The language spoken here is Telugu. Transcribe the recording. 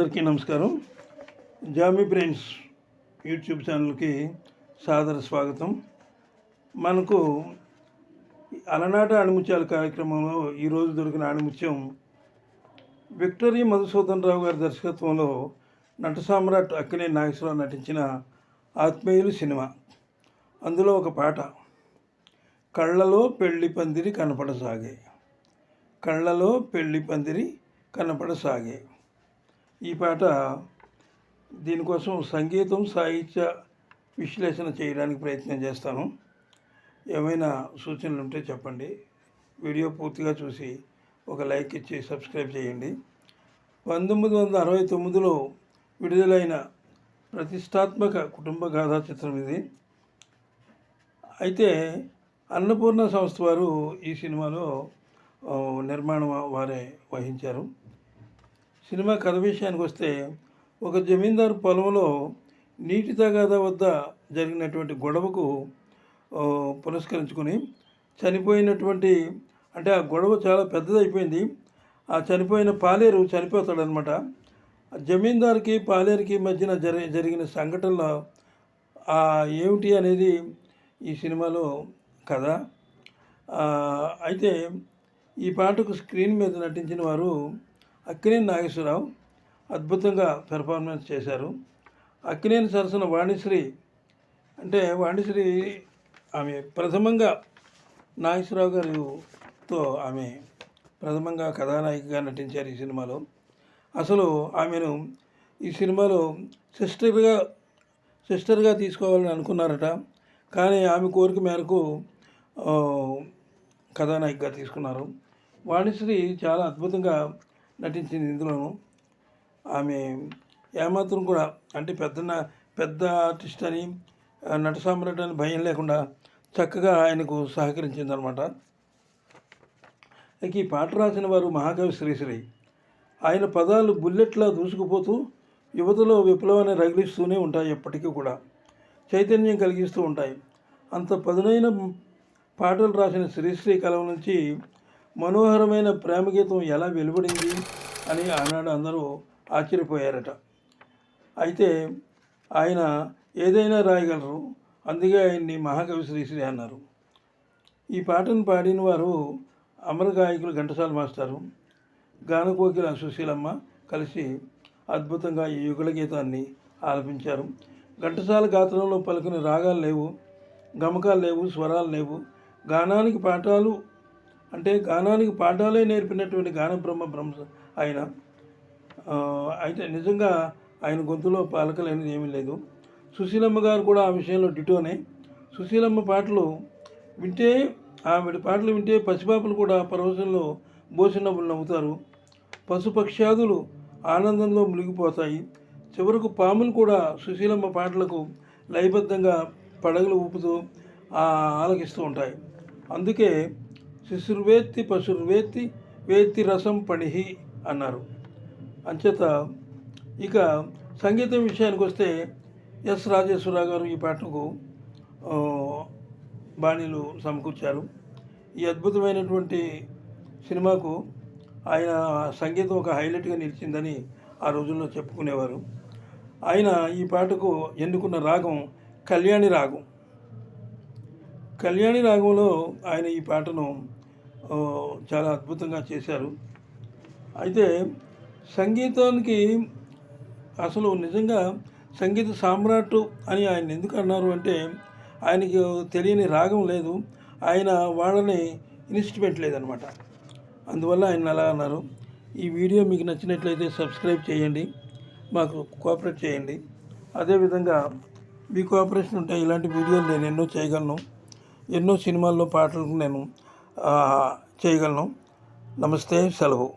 అందరికీ నమస్కారం. జామీ బ్రెయిన్స్ యూట్యూబ్ ఛానల్కి సాదర స్వాగతం. మనకు అలనాట ఆణిముత్యాల కార్యక్రమంలో ఈరోజు దొరికిన ఆణిముత్యం విక్టరీ మధుసూదన్ రావు గారి దర్శకత్వంలో నట సామ్రాట్ అక్కినేని నాగేశ్వరరావు నటించిన ఆత్మీయులు సినిమా. అందులో ఒక పాట, కళ్ళలో పెళ్లి పందిరి కనపడసాగే, కళ్ళలో పెళ్లి పందిరి కనపడసాగే. ఈ పాట, దీనికోసం సంగీతం సాహిత్య విశ్లేషణ చేయడానికి ప్రయత్నం చేస్తాను. ఏమైనా సూచనలు ఉంటే చెప్పండి. వీడియో పూర్తిగా చూసి ఒక లైక్ ఇచ్చి సబ్స్క్రైబ్ చేయండి. 1969లో విడుదలైన ప్రతిష్టాత్మక కుటుంబ గాథా చిత్రం ఇది. అయితే అన్నపూర్ణ సంస్థ వారు ఈ సినిమాలో నిర్మాణం వారే వహించారు. సినిమా కథ విషయానికి వస్తే, ఒక జమీందారు పొలంలో నీటి తగాదా వద్ద జరిగినటువంటి గొడవకు పురస్కరించుకొని చనిపోయినటువంటి, అంటే ఆ గొడవ చాలా పెద్దదైపోయింది. ఆ చనిపోయిన పాలేరు చనిపోతాడనమాట. జమీందారుకి పాలేరుకి మధ్యన జరిగిన సంఘటనలు ఏమిటి అనేది ఈ సినిమాలో కథ. అయితే ఈ పాటకు స్క్రీన్ మీద నటించిన వారు అక్కినేని నాగేశ్వరరావు అద్భుతంగా పెర్ఫార్మెన్స్ చేశారు. అక్కినేని సరసన వాణిశ్రీ, అంటే వాణిశ్రీ ఆమె ప్రథమంగా నాగేశ్వరరావు గారితో ఆమె ప్రథమంగా కథానాయికగా నటించారు ఈ సినిమాలో. అసలు ఆమెను ఈ సినిమాలో సిస్టర్గా తీసుకోవాలని అనుకున్నారట. కానీ ఆమె కోరిక మేరకు కథానాయికగా తీసుకున్నారు. వాణిశ్రీ చాలా అద్భుతంగా నటించింది ఇందులోనూ. ఆమె ఏమాత్రం కూడా, అంటే పెద్ద ఆర్టిస్ట్ అని, నట సామ్రాట్ అని భయం లేకుండా చక్కగా ఆయనకు సహకరించింది అనమాట. ఈ పాట రాసిన వారు మహాకవి శ్రీశ్రీ. ఆయన పదాలు బుల్లెట్లా దూసుకుపోతూ యువతలో విప్లవాన్ని రగిలిస్తూనే ఉంటాయి, ఎప్పటికీ కూడా చైతన్యం కలిగిస్తూ ఉంటాయి. అంత పదునైన పాటలు రాసిన శ్రీశ్రీ కలం నుంచి మనోహరమైన ప్రేమగీతం ఎలా వెలువడింది అని ఆనాడు అందరూ ఆశ్చర్యపోయారట. అయితే ఆయన ఏదైనా రాయగలరు, అందుకే ఆయన్ని మహాకవి శ్రీశ్రీ అన్నారు. ఈ పాటను పాడిన వారు అమర గాయకులు ఘంటసాల మాస్టారు, గానకోకిల సుశీలమ్మ కలిసి అద్భుతంగా ఈ యుగళ గీతాన్ని ఆలపించారు. ఘంటసాల గాత్రంలో పలుకుని రాగాలు లేవు, గమకాలు లేవు, స్వరాలు లేవు. గానానికి పాఠాలే నేర్పినటువంటి గాన బ్రహ్మ ఆయన. అయితే నిజంగా ఆయన గొంతులో పలకలేనిది ఏమీ లేదు. సుశీలమ్మ గారు కూడా ఆ విషయంలో డిటోనే. సుశీలమ్మ పాటలు వింటే, ఆవిడ పాటలు వింటే పసిపాపలు కూడా పరవశంలో బోసినవ్వులు నవ్వుతారు. పశుపక్ష్యాదులు ఆనందంలో మునిగిపోతాయి. చివరకు పాములు కూడా సుశీలమ్మ పాటలకు లయబద్ధంగా పడగలు ఊపుతూ ఆలకిస్తూ ఉంటాయి. అందుకే శిశుర్వేత్తి పశుర్వేత్తి వేత్తి రసం పణిహి అన్నారు. అంచేత ఇక సంగీతం విషయానికి వస్తే, ఎస్ రాజేశ్వరరావు గారు ఈ పాటకు బాణీలు సమకూర్చారు. ఈ అద్భుతమైనటువంటి సినిమాకు ఆయన సంగీతం ఒక హైలైట్గా నిలిచిందని ఆ రోజుల్లో చెప్పుకునేవారు. ఆయన ఈ పాటకు ఎన్నుకున్న రాగం కళ్యాణి రాగం. కళ్యాణి రాగంలో ఆయన ఈ పాటను చాలా అద్భుతంగా చేశారు. అయితే సంగీతానికి అసలు నిజంగా సంగీత సామ్రాట్ అని ఆయన ఎందుకు అన్నారు అంటే, ఆయనకి తెలియని రాగం లేదు, ఆయన వాళ్ళని ఇన్స్ట్రుమెంట్ లేదనమాట. అందువల్ల ఆయన అలా అన్నారు. ఈ వీడియో మీకు నచ్చినట్లయితే సబ్స్క్రైబ్ చేయండి, మాకు కోఆపరేట్ చేయండి. అదేవిధంగా మీ కోఆపరేషన్ ఉంటే ఇలాంటి వీడియోలు నేను ఎన్నో చేయగలను, ఎన్నో సినిమాల్లో పాటలకు నేను చేయగలను. నమస్తే, సెలవు.